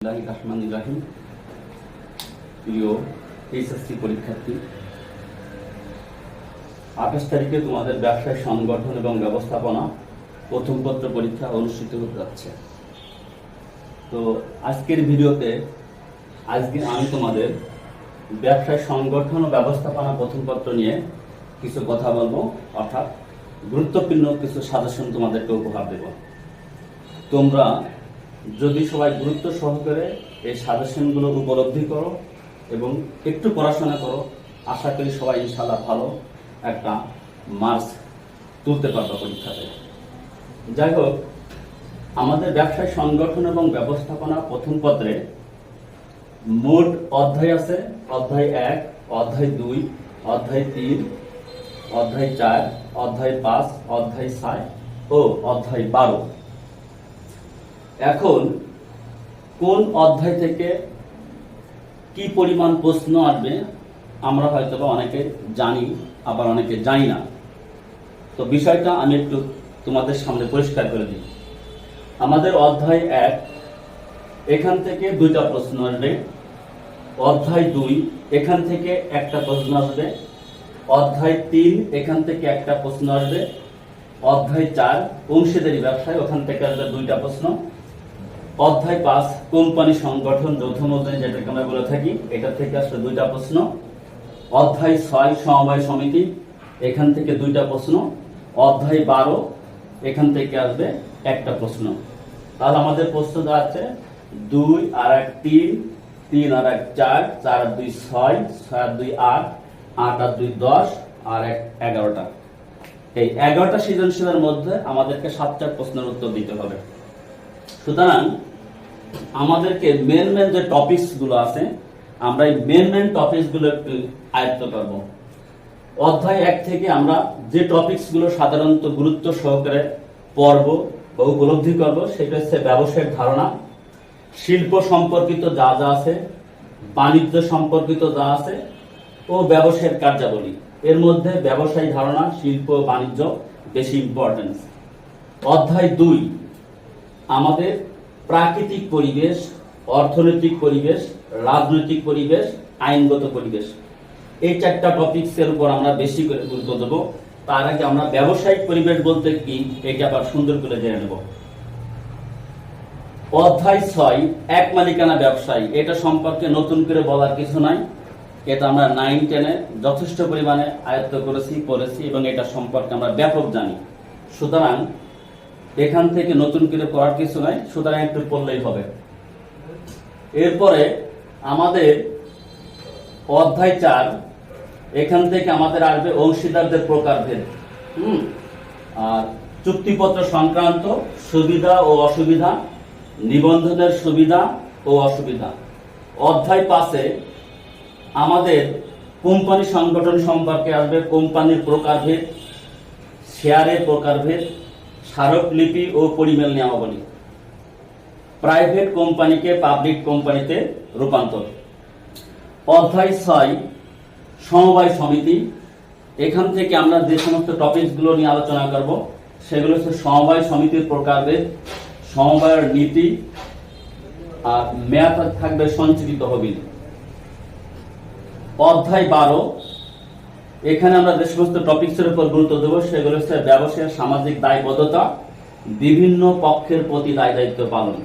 রহমানির প্রিয় এইচএসসি পরীক্ষার্থী, 28 তারিখে তোমাদের ব্যবসায় সংগঠন এবং ব্যবস্থাপনা প্রথম পত্র পরীক্ষা অনুষ্ঠিত হতে যাচ্ছে। তো আজকের ভিডিওতে আমি তোমাদের ব্যবসায় সংগঠন ও ব্যবস্থাপনা প্রথম পত্র নিয়ে কিছু কথা বলবো, অর্থাৎ গুরুত্বপূর্ণ কিছু সাজেশন তোমাদেরকে উপহার দেব। তোমরা যদি সবাই গুরুত্ব সহকারে এই সাজেশনগুলো উপলব্ধি করো এবং একটু পড়াশোনা করো, আশা করি সবাই ইনশাআল্লাহ ভালো একটা মার্কস তুলতে পারবে পরীক্ষাতে। যাই হোক, আমাদের ব্যবসায় সংগঠন এবং ব্যবস্থাপনা প্রথম পত্রে মোট অধ্যায় আছে। অধ্যায় 1, অধ্যায় 2, অধ্যায় 3, অধ্যায় 4, অধ্যায় 5, অধ্যায় 6 ও অধ্যায় 12। এখন কোন অধ্যায় থেকে কি পরিমাণ প্রশ্ন আসবে আমরা হয়তো অনেকে জানি, আবার অনেকে জানি না। তো বিষয়টা আমি একটু তোমাদের সামনে পরিষ্কার করে দিই। আমাদের অধ্যায় 1 এখান থেকে 2টা প্রশ্ন আসবে, অধ্যায় 2 এখান থেকে একটা প্রশ্ন আসবে, অধ্যায় 3 এখান থেকে একটা প্রশ্ন আসবে, অধ্যায় 4 অংশীদারি ব্যবসায় ওখান থেকে আসবে 2টা প্রশ্ন, অধ্যায় 5 কোম্পানি সংগঠন যৌথ মূলধনী যেটাকে আমরা বলে থাকি এটা থেকে আসবে 2টা প্রশ্ন, অধ্যায় 6 সমবায় সমিতি এখান থেকে 2টা প্রশ্ন, অধ্যায় 12 এখান থেকে আসবে একটা প্রশ্ন। তাহলে আমাদের প্রশ্ন আছে 2 আর 1 3, 3 আর 1 4, 4 আর 2 6, 6 আর 2 8, 8 আর 2 10 আর 1 11টা। এই 11টা সৃজনশীলের মধ্যে আমাদেরকে 7টা প্রশ্নের উত্তর দিতে হবে। সুতরাং আমাদেরকে মেন যে টপিকস গুলো আছে আমরা এই মেন টপিকস গুলো একটু আয়ত্ত করব। অধ্যায় 1 থেকে আমরা যে টপিকস গুলো সাধারণত গুরুত্ব সহকারে পড়ব বা উপলব্ধি করব সেটা হচ্ছে ব্যবসায়িক ধারণা, শিল্প সম্পর্কিত যা যা আছে, বাণিজ্য সম্পর্কিত যা আছে ও ব্যবসায়ের কার্যাবলী। এর মধ্যে ব্যবসায়িক ধারণা, শিল্প, বাণিজ্য বেশি ইম্পর্টেন্স। অধ্যায় 2 আমাদের প্রাকৃতিক পরিবেশ, অর্থনৈতিক পরিবেশ, রাজনৈতিক পরিবেশ, আইনগত পরিবেশ, এই 4টা টপিকসের উপর আমরা বেশি করে গুরুত্ব দেবো। তার আগে আমরা ব্যবসায়িক পরিবেশ বলতে কি এটা আবার সুন্দর করে জেনে নেব। অধ্যায় 6 এক মালিকানা ব্যবসায়ী, এটা সম্পর্কে নতুন করে বলার কিছু নাই। এটা আমরা 9, 10-এ যথেষ্ট পরিমাণে আয়ত্ত করেছি, পড়েছি এবং এটা সম্পর্কে আমরা ব্যাপক জানি। সুতরাং এখান থেকে নতুন করে পড়ার কিছু নাই, সুতরাং একটু পড়লেই হবে। এরপরে আমাদের অধ্যায় 4 এখান থেকে আমাদের আসবে অংশীদারদের প্রকারভেদ, আর চুক্তিপত্র সংক্রান্ত সুবিধা ও অসুবিধা, নিবন্ধনের সুবিধা ও অসুবিধা। অধ্যায় 5-এ আমাদের কোম্পানি সংগঠন সম্পর্কে আসবে কোম্পানির প্রকারভেদ, শেয়ারের প্রকারভেদ, স্মারকলিপি ও পরিমেল নিয়মাবলী, প্রাইভেট কোম্পানিকে পাবলিক কোম্পানিতে রূপান্তর। অধ্যায় 6 সমবায় সমিতি, এখান থেকে আমরা যে সমস্ত টপিকসগুলো নিয়ে আলোচনা করব সেগুলো হচ্ছে সমবায় সমিতির প্রকারভেদ, সমবায়ের নীতি, আর মেয়াদ থাকবে সঞ্চিত তহবিল। অধ্যায় 12 এখানে আমরা যে সমস্ত টপিকসের উপর গুরুত্ব দেবো সেগুলো হচ্ছে ব্যবসায়ের সামাজিক দায়বদ্ধতা, বিভিন্ন পক্ষের প্রতি দায় দায়িত্ব পালন।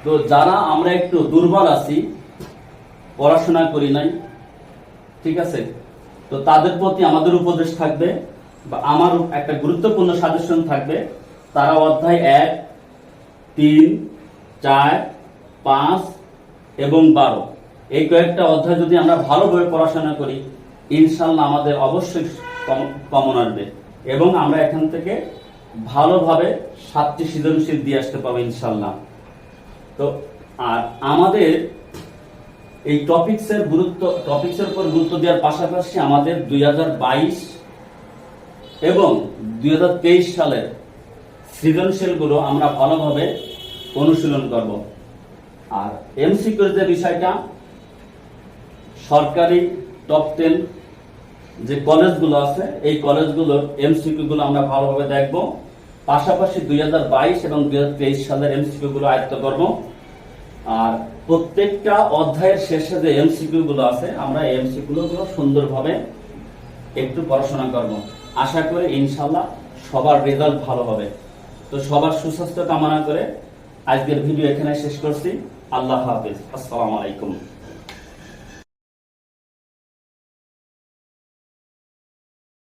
তো যারা আমরা একটু দুর্বল আছি, পড়াশোনা করি নাই, ঠিক আছে, তো তাদের প্রতি আমাদের উপদেশ থাকবে বা আমার একটা গুরুত্বপূর্ণ সাজেশন থাকবে, তারা অধ্যায় 1, 3, 4, 5 এবং 12 এই কয়েকটা অধ্যায় যদি আমরা ভালোভাবে পড়াশোনা করি ইনশাআল্লাহ আমাদের অবশ্যই কমন আসবে এবং আমরা এখান থেকে ভালোভাবে 7টি সৃজনশীল দিয়ে আসতে পারবো ইনশাআল্লাহ। তো আর আমাদের এই টপিকসের উপর গুরুত্ব দেওয়ার পাশাপাশি আমাদের 2022 এবং 2023 সালের সৃজনশীলগুলো আমরা ভালোভাবে অনুশীলন করব। আর এমসিকিউর যে বিষয়টা, সরকারি টপ 10 যে কলেজগুলো আছে এই কলেজগুলোর এমসিকিউ গুলো আমরা ভালোভাবে দেখব পাশাপাশি 2022 এবং 2023 সালের এমসিকিউ গুলো আয়ত্ত করব। আর প্রত্যেকটা অধ্যায়ের শেষে যে এমসিকিউ গুলো আছে আমরা এই এমসিকিউ গুলো সুন্দরভাবে একটু পড়াশোনা করব। আশা করি ইনশাআল্লাহ সবার রেজাল্ট ভালো হবে। তো সবার সুস্বাস্থ্য কামনা করে আজকের ভিডিও এখানে শেষ করছি। আল্লাহ হাফেজ। আসসালামু আলাইকুম।